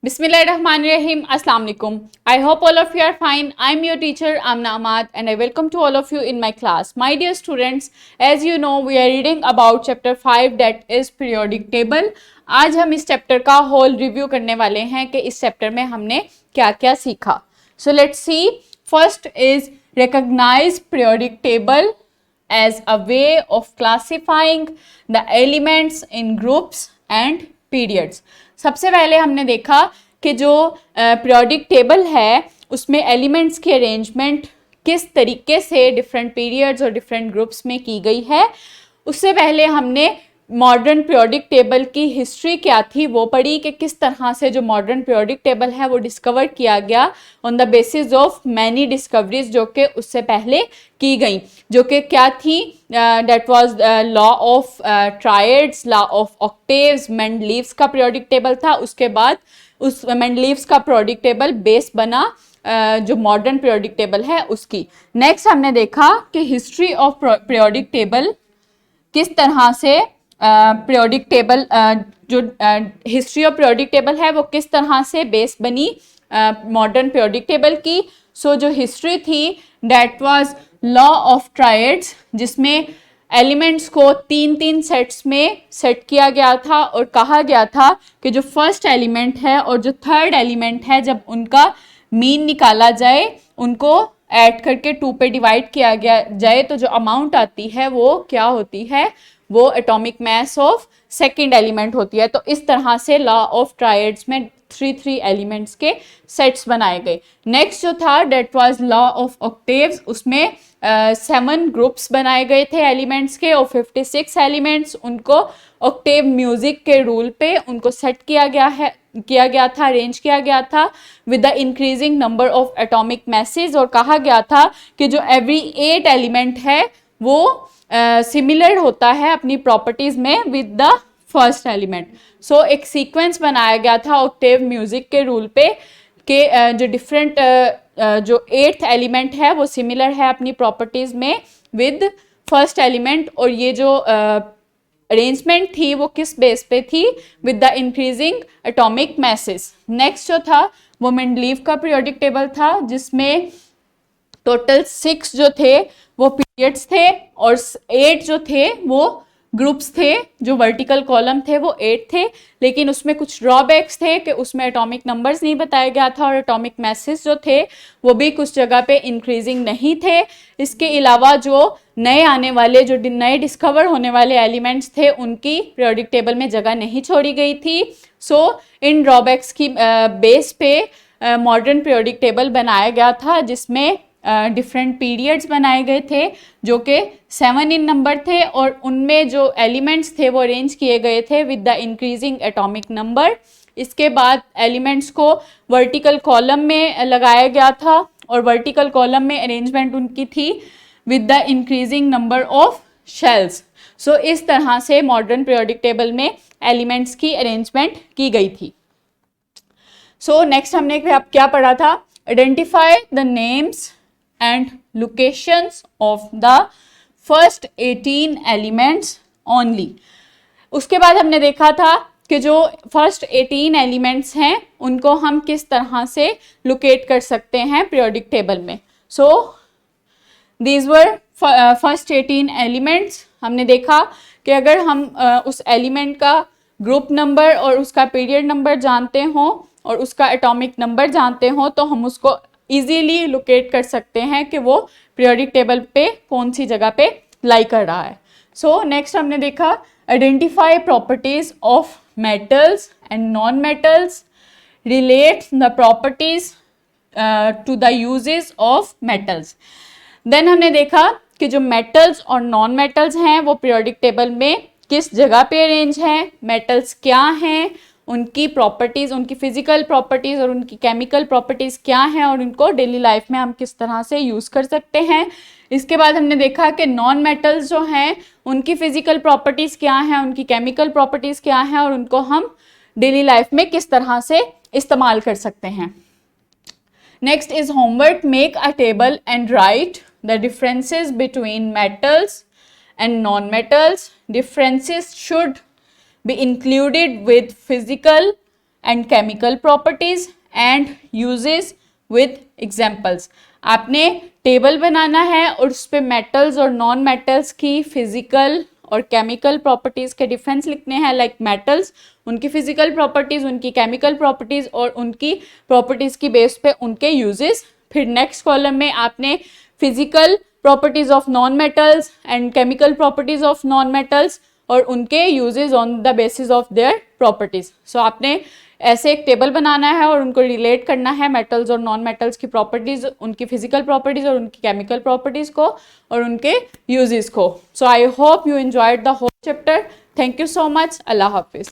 Bismillahirrahmanirrahim. Assalamu alaikum. I hope all of you are fine. I'm your teacher Amna Ahmad and I welcome to all of you in my class. My dear students, as you know we are reading about chapter 5 that is periodic table. आज हम इस chapter का whole review करने वाले हैं कि इस chapter में हमने क्या क्या सीखा. So let's see. First is recognize periodic table as a way of classifying the elements in groups and periods. सबसे पहले हमने देखा कि जो पीरियोडिक टेबल है उसमें एलिमेंट्स की अरेंजमेंट किस तरीके से डिफरेंट पीरियड्स और डिफरेंट ग्रुप्स में की गई है. उससे पहले हमने मॉडर्न पीरियोडिक टेबल की हिस्ट्री क्या थी वो पढ़ी कि किस तरह से जो मॉडर्न पीरियोडिक टेबल है वो डिस्कवर किया गया on the basis of many discoveries जो कि उससे पहले की गई, जो कि क्या थी. That was law of triads, law of octaves, Mendeleev's का पीरियोडिक टेबल था. उसके बाद उस मेंडलीव्स का पीरियोडिक टेबल बेस बना जो मॉडर्न पीरियोडिक टेबल है उसकी. नेक्स्ट हमने देखा कि हिस्ट्री ऑफ पीरियोडिक टेबल किस तरह से पीरियोडिक टेबल जो हिस्ट्री ऑफ पीरियोडिक टेबल है वो किस तरह से बेस बनी मॉडर्न पीरियोडिक टेबल की. सो जो हिस्ट्री थी that was law of triads, जिसमें एलिमेंट्स को तीन तीन सेट्स में सेट किया गया था और कहा गया था कि जो फर्स्ट एलिमेंट है और जो थर्ड एलिमेंट है जब उनका मीन निकाला जाए उनको ऐड करके 2 पे डिवाइड किया गया जाए तो जो अमाउंट आती है वो क्या होती है, वो atomic mass of second element होती है. तो इस तरह से लॉ ऑफ ट्रायड्स में 3 एलिमेंट्स के सेट्स बनाए गए. नेक्स्ट जो था that was law of octaves, उसमें 7 ग्रुप्स बनाए गए थे एलिमेंट्स के और 56 एलिमेंट्स उनको ऑक्टेव म्यूजिक के रूल पे उनको सेट किया गया था, अरेंज किया गया था with the increasing number of atomic message. और कहा गया था कि जो एवरी 8 एलिमेंट है वो सिमिलर होता है अपनी प्रॉपर्टीज में विद द फर्स्ट एलिमेंट. सो एक सीक्वेंस बनाया गया था ऑक्टेव म्यूजिक के रूल पे कि जो डिफरेंट जो 8th एलिमेंट है वो सिमिलर है अपनी प्रॉपर्टीज में विद फर्स्ट एलिमेंट. और ये जो अरेंजमेंट थी वो किस बेस पे थी, with the increasing atomic message. Next जो था वो मेंडलीव का पीरियोडिक टेबल था जिसमें टोटल 6 जो थे वो पीरियड्स थे और 8 जो थे वो ग्रुप्स थे. जो वर्टिकल कॉलम थे वो 8 थे, लेकिन उसमें कुछ ड्रॉबैक्स थे कि उसमें एटॉमिक नंबर्स नहीं बताया गया था और एटॉमिक मैसेज जो थे वो भी कुछ जगह पे इंक्रीजिंग नहीं थे. इसके अलावा जो नए आने वाले जो नए डिस्कवर होने वाले एलिमेंट्स थे उनकी पीरियोडिक टेबल में जगह नहीं छोड़ी गई थी. सो इन ड्रॉबैक्स की बेस पे मॉडर्न पीरियोडिक टेबल बनाया गया था जिसमें डिफरेंट पीरियड्स बनाए गए थे जो कि 7 इन नंबर थे और उनमें जो एलिमेंट्स थे वो अरेंज किए गए थे with the increasing atomic number. इसके बाद एलिमेंट्स को वर्टिकल कॉलम में लगाया गया था और वर्टिकल कॉलम में अरेंजमेंट उनकी थी with the increasing number of shells. So इस तरह से मॉडर्न पीरियोडिक टेबल में एलिमेंट्स की अरेंजमेंट की गई थी. सो नेक्स्ट हमने क्या पढ़ा था, identify the names and locations of the first 18 elements only. उसके बाद हमने देखा था कि जो फर्स्ट 18 एलिमेंट्स हैं उनको हम किस तरह से लोकेट कर सकते हैं पीरियोडिक टेबल में. So these were first 18 elements. हमने देखा कि अगर हम उस एलिमेंट का ग्रुप नंबर और उसका पीरियड नंबर जानते हों और उसका एटॉमिक नंबर जानते हों तो हम उसको इजीली लोकेट कर सकते हैं कि वो पीरियोडिक टेबल पे कौन सी जगह पे लाई कर रहा है. सो नेक्स्ट हमने देखा identify properties of metals and non metals, relate the properties to the uses of metals. Then हमने देखा कि जो मेटल्स और नॉन मेटल्स हैं वो पीरियोडिक टेबल में किस जगह पे अरेंज हैं, मेटल्स क्या हैं, उनकी प्रॉपर्टीज़, उनकी फिजिकल प्रॉपर्टीज़ और उनकी केमिकल प्रॉपर्टीज़ क्या हैं और उनको डेली लाइफ में हम किस तरह से यूज़ कर सकते हैं. इसके बाद हमने देखा कि नॉन मेटल्स जो हैं उनकी फिजिकल प्रॉपर्टीज़ क्या हैं, उनकी केमिकल प्रॉपर्टीज़ क्या हैं और उनको हम डेली लाइफ में किस तरह से इस्तेमाल कर सकते हैं. Next is homework, make a table and right the differences between metals and non metals. Differences should be included with physical and chemical properties and uses with examples. आपने टेबल बनाना है और उस पर मेटल्स और नॉन मेटल्स की physical और chemical properties के difference लिखने हैं। लाइक मेटल्स, उनकी फिजिकल प्रॉपर्टीज, उनकी केमिकल प्रॉपर्टीज और उनकी प्रॉपर्टीज की बेस पे उनके यूजेस। फिर नेक्स्ट कॉलम में आपने physical properties of non metals and chemical properties of non metals और उनके uses on the basis of their properties. So आपने ऐसे एक टेबल बनाना है और उनको रिलेट करना है मेटल्स और नॉन मेटल्स की प्रॉपर्टीज, उनकी फिजिकल प्रॉपर्टीज और उनकी केमिकल प्रॉपर्टीज को और उनके यूजेस को। So I hope you enjoyed the whole chapter. Thank you so much. अल्लाह हाफिज।